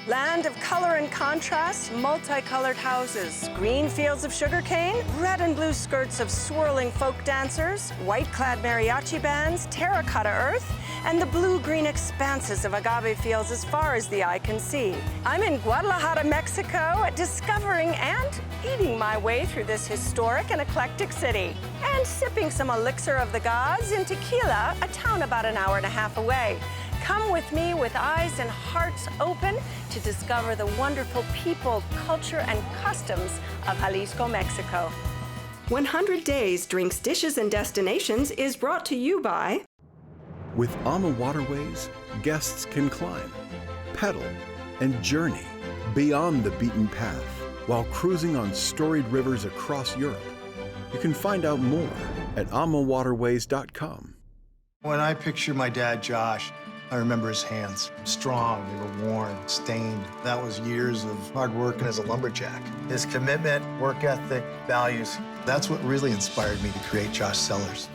Land of color and contrast, multicolored houses, green fields of sugarcane, red and blue skirts of swirling folk dancers, white-clad mariachi bands, terracotta earth, and the blue-green expanses of agave fields as far as the eye can see. I'm in Guadalajara, Mexico, discovering and eating my way through this historic and eclectic city, and sipping some elixir of the gods in Tequila, a town about an hour and a half away. Come with me with eyes and hearts open to discover the wonderful people, culture, and customs of Jalisco, Mexico. 100 Days Drinks, Dishes, and Destinations is brought to you by... With AMA Waterways, guests can climb, pedal, and journey beyond the beaten path while cruising on storied rivers across Europe. You can find out more at amawaterways.com. When I picture my dad, Josh, I remember his hands. Strong, they were worn, stained. That was years of hard work as a lumberjack. His commitment, work ethic, values, that's what really inspired me to create Josh Cellars.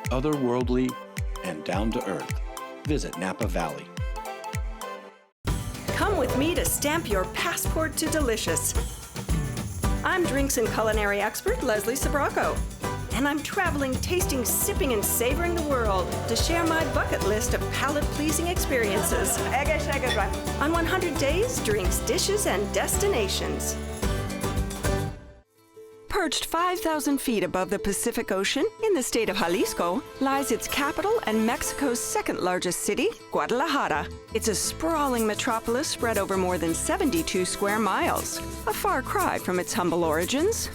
Otherworldly and down to earth. Visit Napa Valley. Come with me to stamp your passport to delicious. I'm drinks and culinary expert Leslie Sbrocco. And I'm traveling, tasting, sipping, and savoring the world to share my bucket list of palate-pleasing experiences on 100 Days, Drinks, Dishes, and Destinations. Perched 5,000 feet above the Pacific Ocean in the state of Jalisco lies its capital and Mexico's second-largest city, Guadalajara. It's a sprawling metropolis spread over more than 72 square miles, a far cry from its humble origins.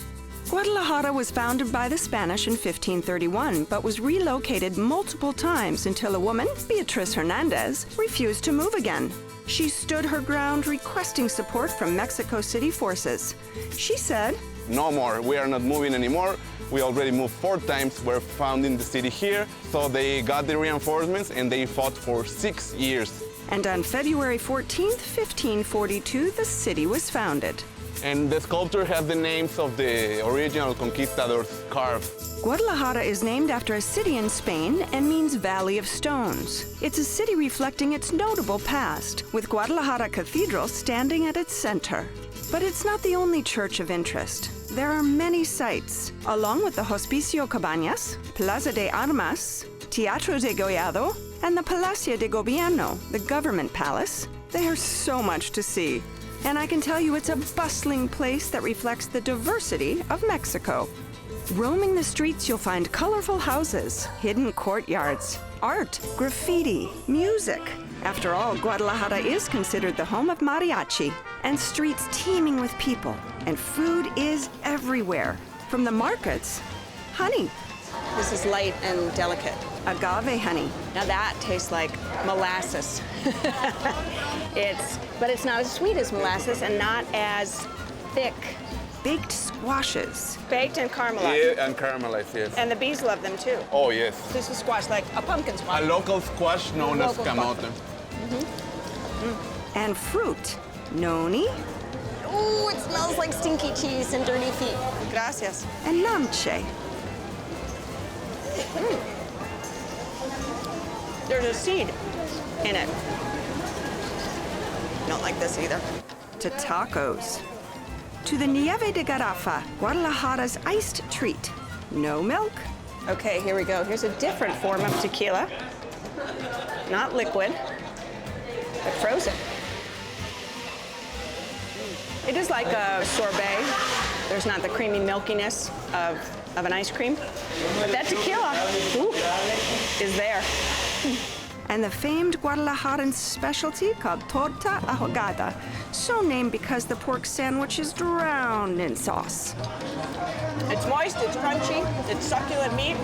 Guadalajara was founded by the Spanish in 1531, but was relocated multiple times until a woman, Beatriz Hernandez, refused to move again. She stood her ground, requesting support from Mexico City forces. She said, "No more, we are not moving anymore. We already moved 4 times. We're founding the city here." So they got the reinforcements and they fought for 6 years. And on February 14th, 1542, the city was founded. And the sculpture has the names of the original conquistadors carved. Guadalajara is named after a city in Spain and means Valley of Stones. It's a city reflecting its notable past, with Guadalajara Cathedral standing at its center. But it's not the only church of interest. There are many sites, along with the Hospicio Cabañas, Plaza de Armas, Teatro de Gollado, and the Palacio de Gobierno, the government palace. There's so much to see. And I can tell you it's a bustling place that reflects the diversity of Mexico. Roaming the streets, you'll find colorful houses, hidden courtyards, art, graffiti, music. After all, Guadalajara is considered the home of mariachi, and streets teeming with people, and food is everywhere. From the markets, honey. This is light and delicate. Agave honey. Now that tastes like molasses. But it's not as sweet as molasses and not as thick. Baked squashes. Baked and caramelized. Yeah, and caramelized, yes. And the bees love them too. Oh, yes. This is squash, like a pumpkin squash. A local squash known as camote. And fruit. Noni. Ooh, it smells like stinky cheese and dirty feet. Gracias. And namche. There's a seed in it. Don't like this either. To tacos. To the Nieve de Garrafa, Guadalajara's iced treat. No milk. Okay, here we go. Here's a different form of tequila. Not liquid, but frozen. It is like a sorbet. There's not the creamy milkiness of an ice cream. But that tequila, is there. And the famed Guadalajaran specialty called torta ahogada, so named because the pork sandwich is drowned in sauce. It's moist, it's crunchy, it's succulent meat.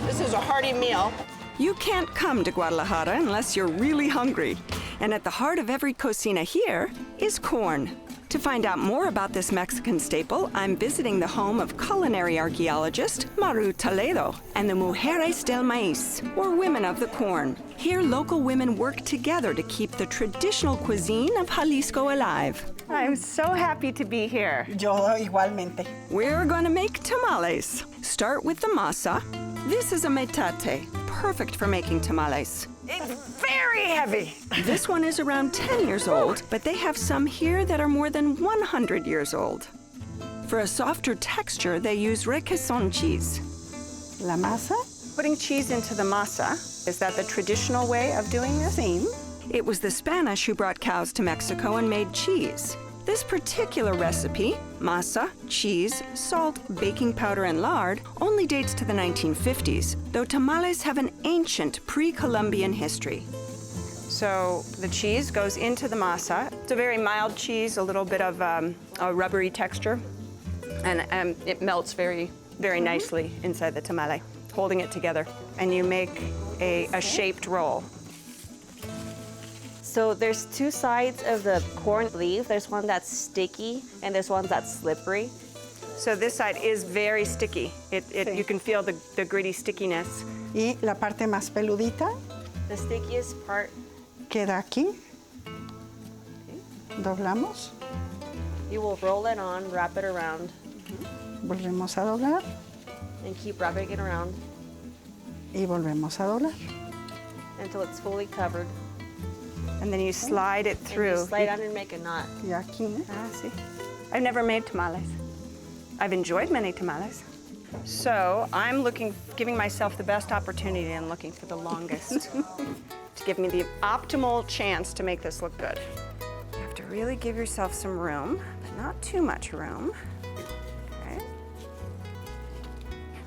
This is a hearty meal. You can't come to Guadalajara unless you're really hungry. And at the heart of every cocina here is corn. To find out more about this Mexican staple, I'm visiting the home of culinary archaeologist Maru Toledo and the Mujeres del Maíz, or Women of the Corn. Here, local women work together to keep the traditional cuisine of Jalisco alive. I'm so happy to be here. Yo igualmente. We're gonna make tamales. Start with the masa. This is a metate, perfect for making tamales. It's very heavy. This one is around 10 years old, but they have some here that are more than 100 years old. For a softer texture, they use requesón cheese. La masa. Putting cheese into the masa, is that the traditional way of doing this? Sí. It was the Spanish who brought cows to Mexico and made cheese. This particular recipe, masa, cheese, salt, baking powder, and lard, only dates to the 1950s, though tamales have an ancient pre-Columbian history. So the cheese goes into the masa. It's a very mild cheese, a little bit of a rubbery texture, and it melts very, very nicely inside the tamale, holding it together. And you make a shaped roll. So there's two sides of the corn leaf. There's one that's sticky and there's one that's slippery. So this side is very sticky. You can feel the gritty stickiness. Y la parte más peludita The stickiest part, queda aquí. Doblamos. you will roll it on, wrap it around, Volvemos a doblar and keep wrapping it around y volvemos a doblar. until it's fully covered. And then you slide it And through. you slide down and make a knot. Y aquí, Ah, see. I've never made tamales. I've enjoyed many tamales. So I'm giving myself the best opportunity and looking for the longest to give me the optimal chance to make this look good. You have to really give yourself some room, but not too much room. Okay.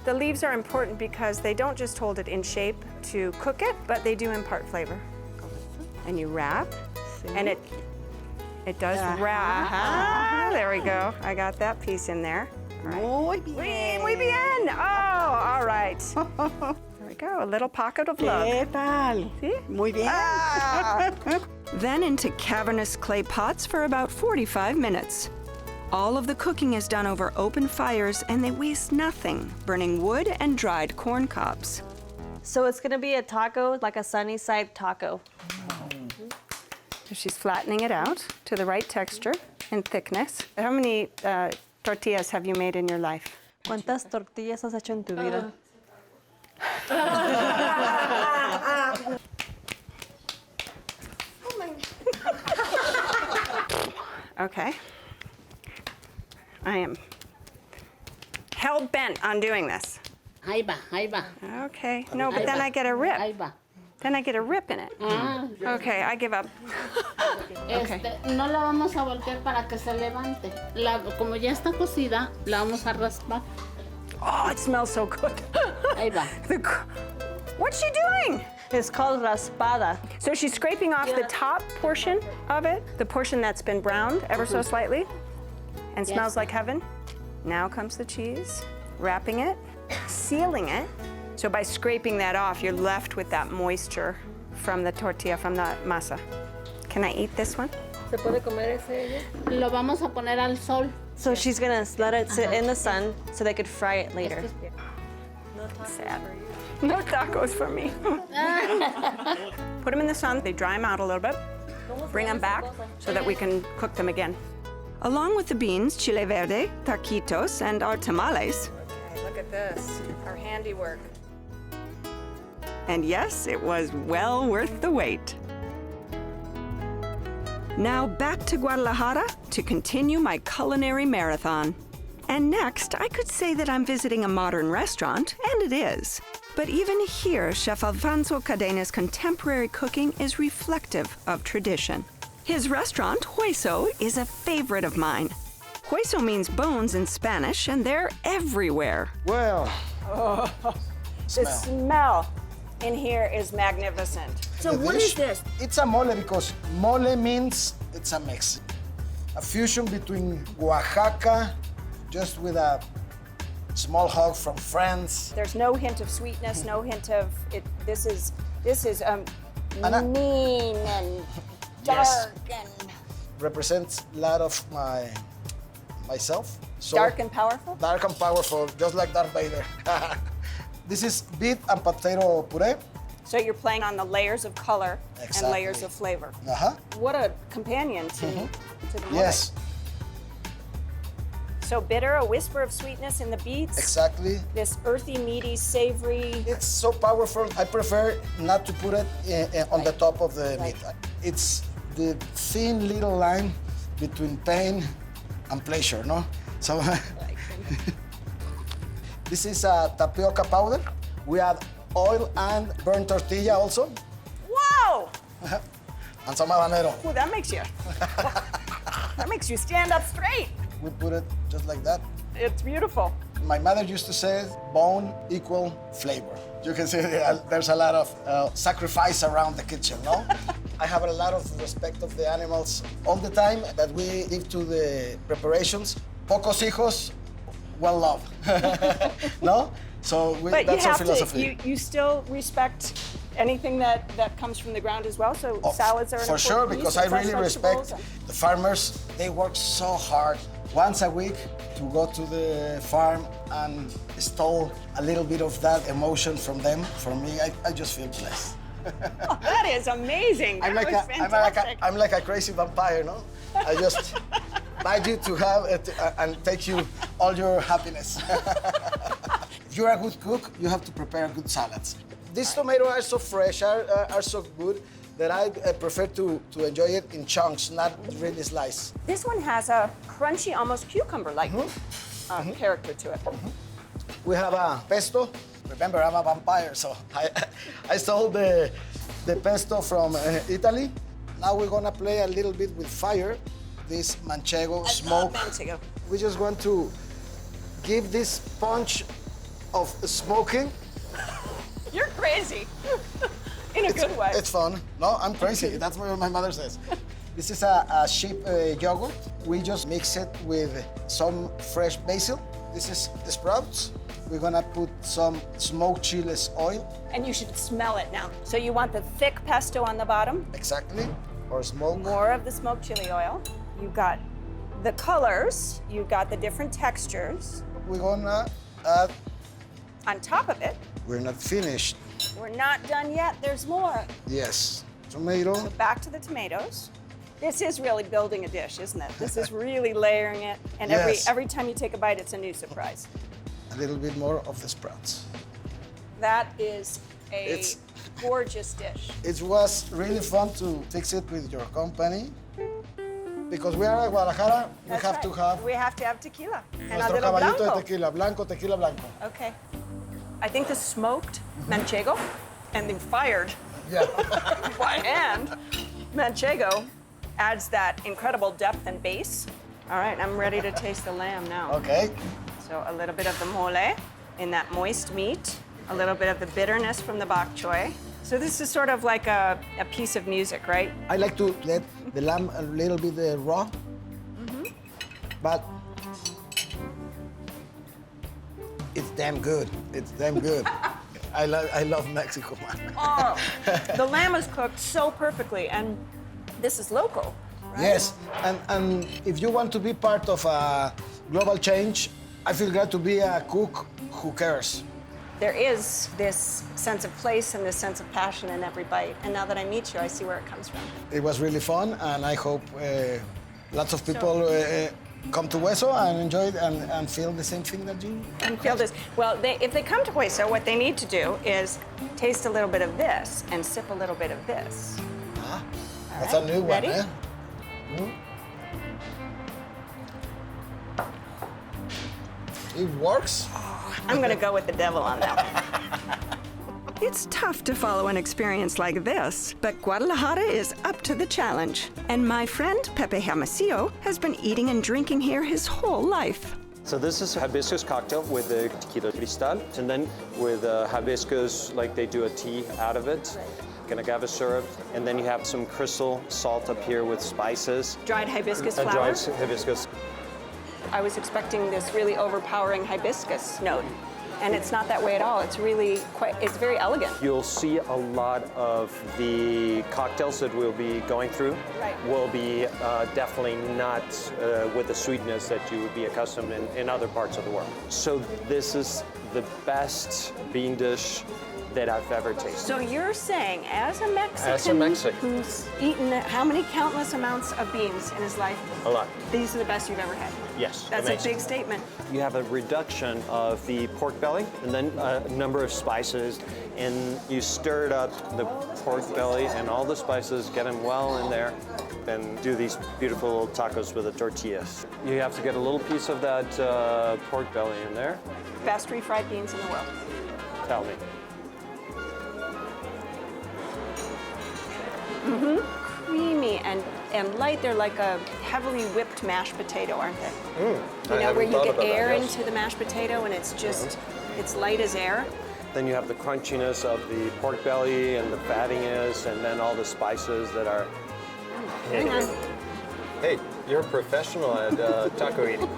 The leaves are important because they don't just hold it in shape to cook it, but they do impart flavor. And you wrap, and it does wrap. Ah, there we go. I got that piece in there. All right. Muy bien. Oh, all right. There we go. A little pocket of love. ¿qué tal? See? Muy bien. Then into cavernous clay pots for about 45 minutes. All of the cooking is done over open fires, and they waste nothing, burning wood and dried corn cobs. So it's gonna be a taco, like a sunny side taco. So she's flattening it out to the right texture and thickness. How many tortillas have you made in your life? ¿Cuántas tortillas has hecho en tu vida? Okay. I am hell-bent on doing this. Ahí va, ahí va. Okay. No, but then I get a rip. Ahí va. Then I get a rip in it. Okay, I give up. Okay. No la vamos a voltear para que se levante. Como ya está cocida, la vamos a raspar. Oh, it smells so good. Ahí va. What's she doing? It's called raspada. So she's scraping off the top portion of it, the portion that's been browned ever so slightly, and smells like heaven. Now comes the cheese, wrapping it, sealing it. So by scraping that off, you're left with that moisture from the tortilla, from the masa. Can I eat this one? ¿Se puede comer ese? Lo vamos a poner al sol. So she's gonna let it sit in the sun so they could fry it later. Sad. No tacos for me. Put them in the sun, they dry them out a little bit. Bring them back so that we can cook them again. Along with the beans, chile verde, taquitos, and our tamales. Okay, look at this, our handiwork. And yes, it was well worth the wait. Now back to Guadalajara to continue my culinary marathon. And next, I could say that I'm visiting a modern restaurant, and it is. But even here, Chef Alfonso Cadena's contemporary cooking is reflective of tradition. His restaurant, Hueso, is a favorite of mine. Hueso means bones in Spanish, and they're everywhere. Well, The smell in here is magnificent. so what is this? It's a mole because mole means it's a mix. A fusion between Oaxaca, just with a small hug from France. There's no hint of sweetness, no hint of it. This is And mean and dark Yes. and Represents a lot of myself. So dark and powerful. dark and powerful, just like Darth Vader. This is beet and potato puree. So you're playing on the layers of color and Exactly. layers of flavor. Uh-huh. What a companion to the mole. Yes. So bitter, a whisper of sweetness in the beets. Exactly. This earthy, meaty, savory. It's so powerful. I prefer not to put it on the top of the meat. It's the thin little line between pain and pleasure, no? So this is tapioca powder. We add oil and burnt tortilla also. Whoa! And some habanero. Ooh, that makes you stand up straight. We put it just like that. It's beautiful. My mother used to say, bone equal flavor. You can see there's a lot of sacrifice around the kitchen, no? I have a lot of respect of the animals all the time that we give to the preparations. Pocos hijos, well loved, no? So But that's you our have philosophy. you still respect anything that comes from the ground as well? So salads are an For important sure, piece, because and I fresh really vegetables respect the farmers. They work so hard once a week to go to the farm and stole a little bit of that emotion from them. For me, I just feel blessed. Oh, that is amazing. I'm like a crazy vampire, no? I just bite you to have it and take you all your happiness. If you're a good cook, you have to prepare good salads. These tomatoes are so fresh, are so good, that I prefer to enjoy it in chunks, not really sliced. This one has a crunchy, almost cucumber-like character to it. We have a pesto. Remember, I'm a vampire, so I stole the pesto from Italy. Now we're gonna play a little bit with fire. This manchego smoke. Manchego. We just want to give this punch of smoking. You're crazy. In a good way. It's fun. No, I'm crazy. That's what my mother says. This is a sheep yogurt. We just mix it with some fresh basil. This is the sprouts. We're gonna put some smoked chiles oil. And you should smell it now. So you want the thick pesto on the bottom. Exactly. Or smoke. More of the smoked chili oil. You've got the colors. You've got the different textures. We're gonna add. On top of it. We're not finished. We're not done yet. There's more. Yes. Tomato. So back to the tomatoes. This is really building a dish, isn't it? This is really layering it. And Yes. every time you take a bite, it's a new surprise. A little bit more of the sprouts. That is a gorgeous dish. It was really fun to fix it with your company. Because we are at Guadalajara, we That's have right. to have We have to have tequila. And a nuestro little caballito blanco. de tequila. Blanco, tequila blanco. Okay. I think the smoked manchego and the fired Yeah. by hand manchego adds that incredible depth and base. All right, I'm ready to taste the lamb now. Okay. So a little bit of the mole in that moist meat, a little bit of the bitterness from the bok choy. So this is sort of like a piece of music, right? I like to let the lamb a little bit raw. But it's damn good. It's damn good. I love Mexico, man. Oh, the lamb is cooked so perfectly, and this is local, right? Yes, and if you want to be part of a global change, I feel glad to be a cook who cares. There is this sense of place and this sense of passion in every bite, and now that I meet you, I see where it comes from. It was really fun, and I hope lots of people come to Hueso and enjoy it and feel the same thing that you And feel this. Well, if they come to Hueso, what they need to do is taste a little bit of this and sip a little bit of this. Ah, All that's right, a new ready? one, eh? It works. I'm gonna go with the devil on that one. It's tough to follow an experience like this, but Guadalajara is up to the challenge. And my friend Pepe Hermosillo has been eating and drinking here his whole life. So this is a hibiscus cocktail with the tequila cristal, and then with hibiscus, like they do a tea out of it, an agave syrup, and then you have some crystal salt up here with spices. Dried hibiscus flower. Dried hibiscus. I was expecting this really overpowering hibiscus note, and it's not that way at all. It's really it's very elegant. You'll see a lot of the cocktails that we'll be going through will be definitely not with the sweetness that you would be accustomed in other parts of the world. So this is the best bean dish that I've ever tasted. So you're saying, as a Mexican, who's eaten how many countless amounts of beans in his life? A lot. These are the best you've ever had? Yes. That's a big statement. You have a reduction of the pork belly and then a number of spices, and you stir it up, the pork belly and all the spices, get them well in there, then do these beautiful tacos with the tortillas. You have to get a little piece of that pork belly in there. Best refried beans in the world. Tell me. Creamy and light. They're like a heavily whipped mashed potato, aren't they? You know, where you get air into the mashed potato and it's just, it's light as air. Then you have the crunchiness of the pork belly and the fattiness, and then all the spices that are... Hang on. Hey, you're a professional at taco eating.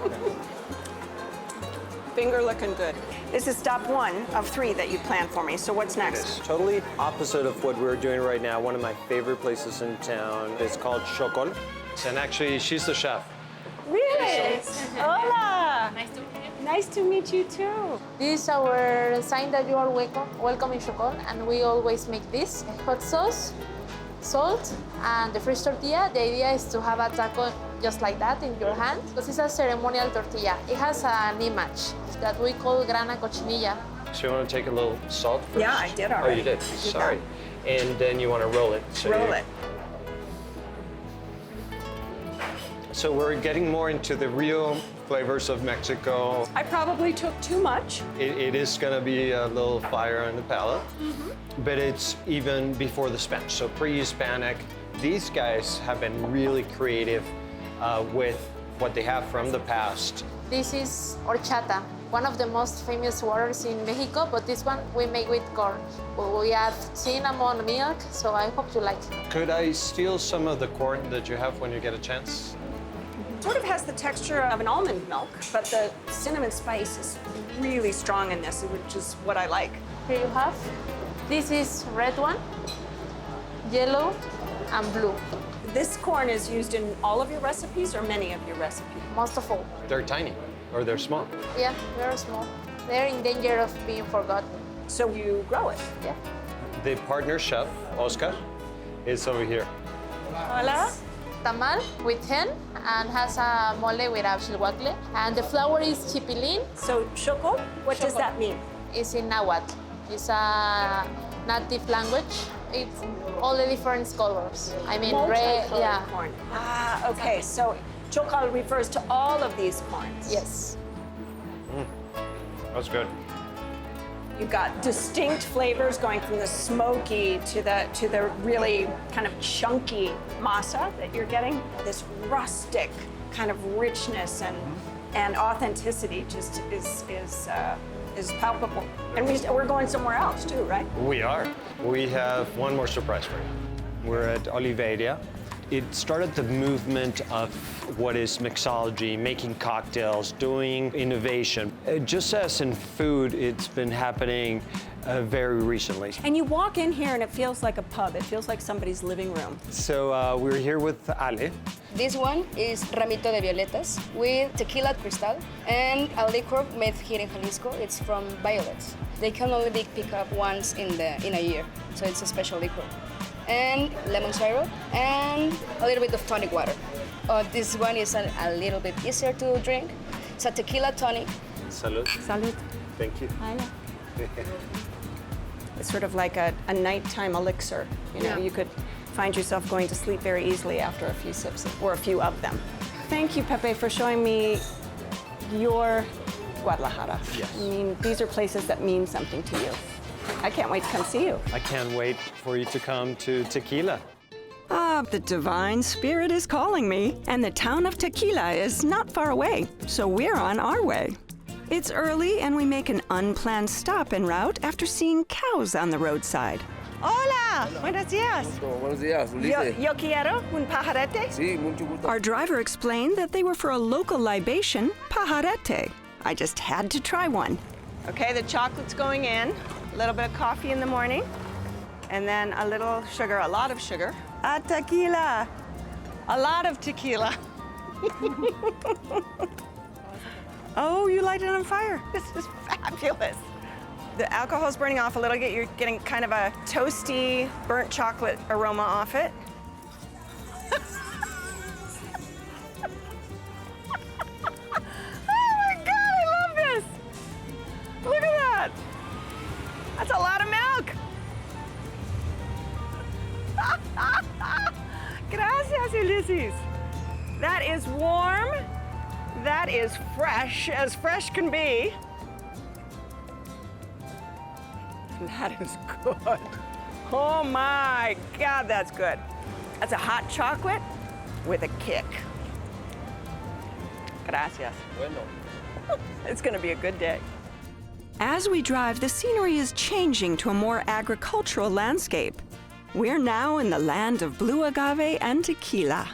Finger looking good. This is stop 1 of 3 that you planned for me. So what's next? It's totally opposite of what we're doing right now. One of my favorite places in town. It's called Xocol. And actually, she's the chef. Really? Hola. Nice to meet you. Nice to meet you too. This is our sign that you are welcome in Xocol, and we always make this hot sauce, salt, and the fresh tortilla. The idea is to have a taco just like that in your hand, because it's a ceremonial tortilla. It has an image that we call grana cochinilla. So you want to take a little salt first? Yeah, I did already. Oh, you did? Sorry. And then you want to roll it. So Roll it. So we're getting more into the real flavors of Mexico. I probably took too much. It is going to be a little fire on the palate, but it's even before the Spanish. So pre-Hispanic, these guys have been really creative with what they have from the past. This is horchata, one of the most famous waters in Mexico, but this one we make with corn. We add cinnamon, milk, so I hope you like it. Could I steal some of the corn that you have when you get a chance? Sort of has the texture of an almond milk, but the cinnamon spice is really strong in this, which is what I like. Here you have. This is red one, yellow, and blue. This corn is used in all of your recipes or many of your recipes? Most of all. They're tiny, or they're small. Yeah, very small. They're in danger of being forgotten. So you grow it? Yeah. The partner chef, Oscar, is over here. Hola. Tamal with hen and has a mole with a chilhuacle. And the flour is chipilín. So Xocol, what does that mean? It's in Nahuatl. It's a native language. It's all the different colors. I mean, red, yeah. Corn. Ah, okay. So Xocol refers to all of these corns. Yes. That's good. You've got distinct flavors going from the smoky to the really kind of chunky masa that you're getting. This rustic kind of richness and authenticity just is palpable. And we're going somewhere else too, right? We are. We have one more surprise for you. We're at Oliveria. It started the movement of what is mixology, making cocktails, doing innovation. Just as in food, it's been happening very recently. And you walk in here and it feels like a pub. It feels like somebody's living room. So we're here with Ale. This one is Ramito de Violetas with tequila cristal and a liquor made here in Jalisco. It's from violets. They can only be picked up once in a year, so it's a special liquor. And lemon syrup and a little bit of tonic water. This one is a little bit easier to drink. It's a tequila tonic. Salud. Salud. Thank you. It's sort of like a nighttime elixir. You know, you could find yourself going to sleep very easily after a few sips or a few of them. Thank you, Pepe, for showing me your Guadalajara. Yes. I mean, these are places that mean something to you. I can't wait to come see you. I can't wait for you to come to Tequila. Ah, the divine spirit is calling me, and the town of Tequila is not far away, so we're on our way. It's early, and we make an unplanned stop en route after seeing cows on the roadside. Hola, buenos días. Buenos días, Ulises. Yo quiero un pajarete. Sí, mucho gusto. Our driver explained that they were for a local libation, pajarete. I just had to try one. Okay, the chocolate's going in. A little bit of coffee in the morning, and then a little sugar, a lot of sugar. Tequila, a lot of tequila. Oh, you light it on fire. This is fabulous. The alcohol's burning off a little bit. You're getting kind of a toasty, burnt chocolate aroma off it. That's a lot of milk. Gracias, Ulysses. That is warm. That is fresh as fresh can be. That is good. Oh my God, that's good. That's a hot chocolate with a kick. Gracias. Bueno. It's gonna be a good day. As we drive, the scenery is changing to a more agricultural landscape. We're now in the land of blue agave and tequila.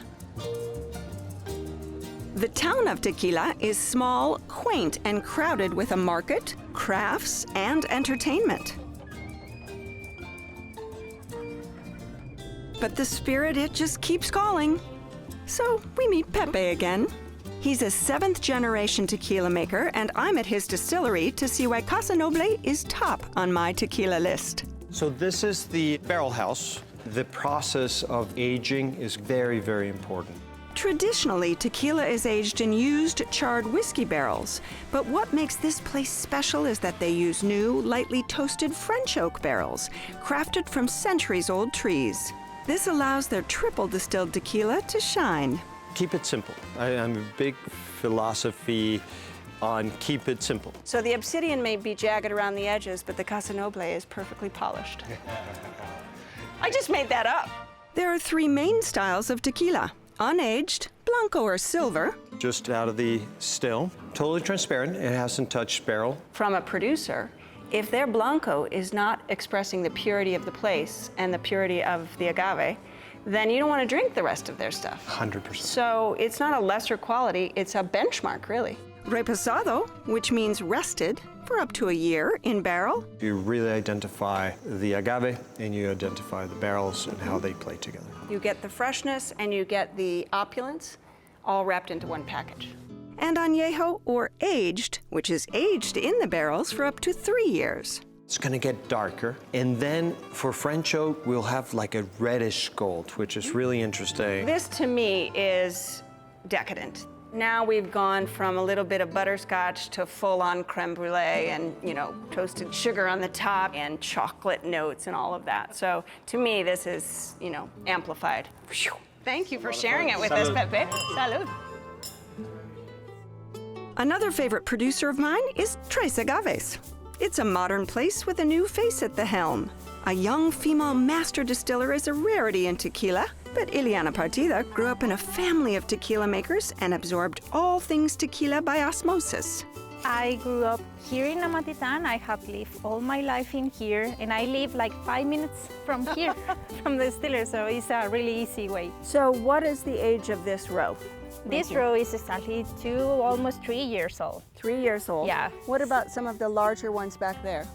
The town of Tequila is small, quaint, and crowded with a market, crafts, and entertainment. But the spirit, it just keeps calling. So we meet Pepe again. He's a 7th-generation tequila maker, and I'm at his distillery to see why Casa Noble is top on my tequila list. So this is the barrel house. The process of aging is very, very important. Traditionally, tequila is aged in used charred whiskey barrels, but what makes this place special is that they use new, lightly toasted French oak barrels, crafted from centuries-old trees. This allows their triple distilled tequila to shine. Keep it simple. I'm a big philosophy on keep it simple. So the obsidian may be jagged around the edges, but the Casa Noble is perfectly polished. I just made that up. There are 3 main styles of tequila: unaged, blanco or silver, Just out of the still, totally transparent. It hasn't touched barrel. From a producer, if their blanco is not expressing the purity of the place and the purity of the agave, then you don't want to drink the rest of their stuff. 100%. So it's not a lesser quality, it's a benchmark, really. reposado, which means rested, for up to a year in barrel. You really identify the agave and you identify the barrels and how they play together. You get the freshness and you get the opulence all wrapped into one package. And añejo, or aged, which is aged in the barrels for up to 3 years. It's gonna get darker. And then for French oak, we'll have like a reddish gold, which is really interesting. This to me is decadent. Now we've gone from a little bit of butterscotch to full-on creme brulee and, you know, toasted sugar on the top and chocolate notes and all of that. So to me, this is, you know, amplified. Phew. Thank you for sharing it with us, Pepe. Salud. Another favorite producer of mine is Tres Agaves. It's a modern place with a new face at the helm. A young female master distiller is a rarity in tequila, but Ileana Partida grew up in a family of tequila makers and absorbed all things tequila by osmosis. I grew up here in Amatitan. I have lived all my life in here, and I live like 5 minutes from here, from the distillery, so it's a really easy way. So what is the age of this row? This row is exactly almost 3 years old. 3 years old? Yeah. What about some of the larger ones back there?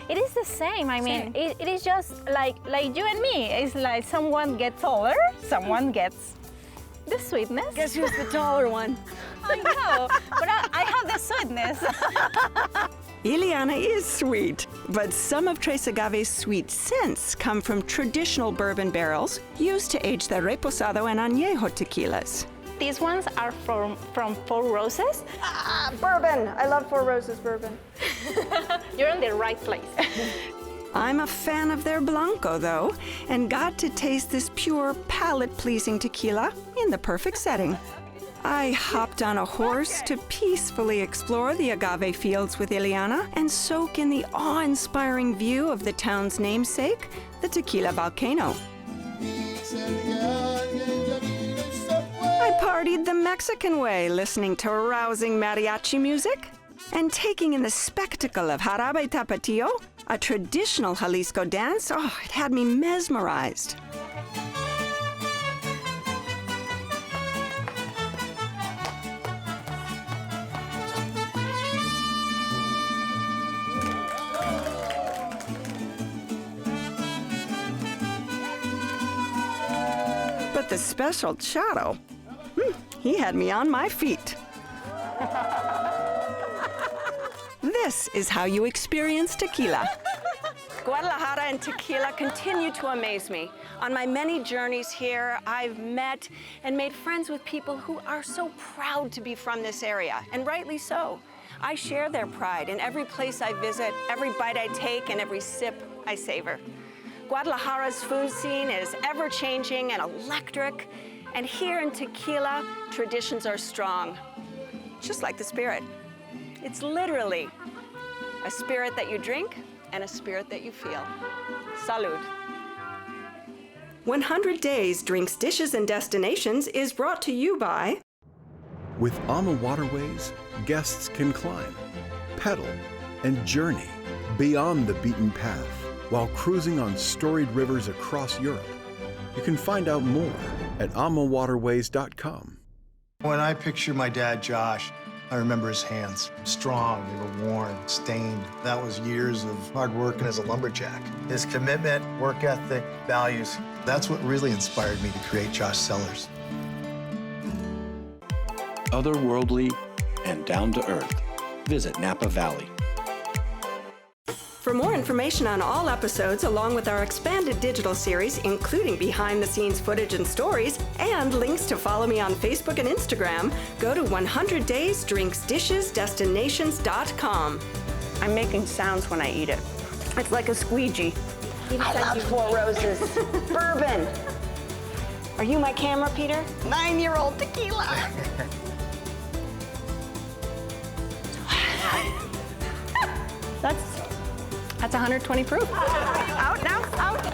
It is the same. I mean, it is just like you and me. It's like someone gets taller, someone gets the sweetness. Guess who's the taller one? I know, but I have the sweetness. Ileana is sweet, but some of Tres Agave's sweet scents come from traditional bourbon barrels used to age the reposado and añejo tequilas. These ones are from Four Roses. Bourbon! I love Four Roses bourbon. You're in the right place. I'm a fan of their Blanco, though, and got to taste this pure, palate-pleasing tequila in the perfect setting. I hopped on a horse to peacefully explore the agave fields with Ileana and soak in the awe-inspiring view of the town's namesake, the Tequila Volcano. I partied the Mexican way, listening to rousing mariachi music and taking in the spectacle of jarabe tapatio, a traditional Jalisco dance. Oh, it had me mesmerized. But the special Charo, he had me on my feet. This is how you experience tequila. Guadalajara and tequila continue to amaze me. On my many journeys here, I've met and made friends with people who are so proud to be from this area, and rightly so. I share their pride in every place I visit, every bite I take, and every sip I savor. Guadalajara's food scene is ever-changing and electric, and here in Tequila, traditions are strong, just like the spirit. It's literally a spirit that you drink and a spirit that you feel. Salud. 100 Days Drinks, Dishes, and Destinations is brought to you by... With AMA Waterways, guests can climb, pedal, and journey beyond the beaten path while cruising on storied rivers across Europe. You can find out more at amawaterways.com. When I picture my dad, Josh, I remember his hands. Strong, they were worn, stained. That was years of hard working as a lumberjack. His commitment, work ethic, values, that's what really inspired me to create Josh Cellars. Otherworldly and down to earth. Visit Napa Valley. For more information on all episodes, along with our expanded digital series, including behind-the-scenes footage and stories, and links to follow me on Facebook and Instagram, go to 100daysdrinksdishesdestinations.com. I'm making sounds when I eat it. It's like a squeegee. I love Four Roses. Bourbon. Are you my camera, Peter? 9-year-old tequila. That's 120 proof. Out now, out.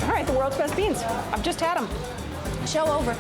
All right, the world's best beans. I've just had them. Show over.